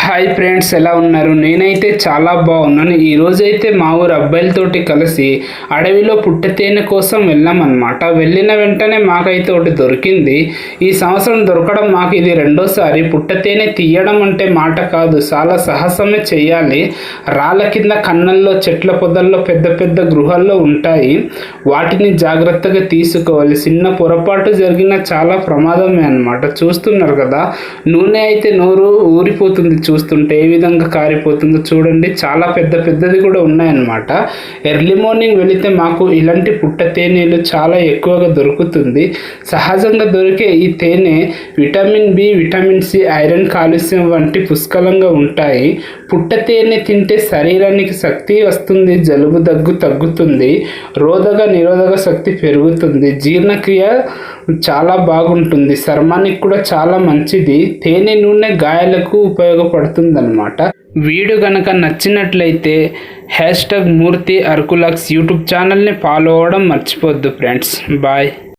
Hi friends, ఎలా ఉన్నారు? నేనైతే చాలా బాగున్నాను. ఈరోజైతే మా ఊరు అబ్బాయిలతోటి కలిసి అడవిలో పుట్టతేనె కోసం వెళ్ళామన్నమాట. వెళ్ళిన వెంటనే మాకైతే ఒకటి దొరికింది. ఈ సంవత్సరం దొరకడం మాకు ఇది రెండోసారి. పుట్టతేనె తీయడం అంటే మాట కాదు, చాలా సాహసమే చేయాలి. రాళ్ళ కింద కన్నల్లో, చెట్ల పొదల్లో పెద్ద పెద్ద గృహాల్లో ఉంటాయి. వాటిని జాగ్రత్తగా తీసుకోవాలి. చిన్న పొరపాటు జరిగిన చాలా ప్రమాదమే అన్నమాట. చూస్తున్నారు కదా, నూనె అయితే నోరు ఊరిపోతుంది. చూస్తుంటే ఏ విధంగా కారిపోతుందో చూడండి. చాలా పెద్ద పెద్దది కూడా ఉన్నాయన్నమాట. ఎర్లీ మార్నింగ్ వెళితే మాకు ఇలాంటి పుట్ట తేనెలు చాలా ఎక్కువగా దొరుకుతుంది. సహజంగా దొరికే ఈ తేనె vitamin B, vitamin C, iron, calcium వంటి పుష్కలంగా ఉంటాయి. పుట్ట తేనె తింటే శరీరానికి శక్తి వస్తుంది, జలుబు దగ్గు తగ్గుతుంది, నిరోధక శక్తి పెరుగుతుంది, జీర్ణక్రియ చాలా బాగుంటుంది, చర్మానికి కూడా చాలా మంచిది. తేనె నూనె గాయాలకు ఉపయోగపడుతుంది అన్నమాట. వీడియో కనుక నచ్చినట్లయితే #మూర్తి అరకులాక్స్ యూట్యూబ్ ఛానల్ని ఫాలో అవ్వడం మర్చిపోద్దు ఫ్రెండ్స్. బాయ్.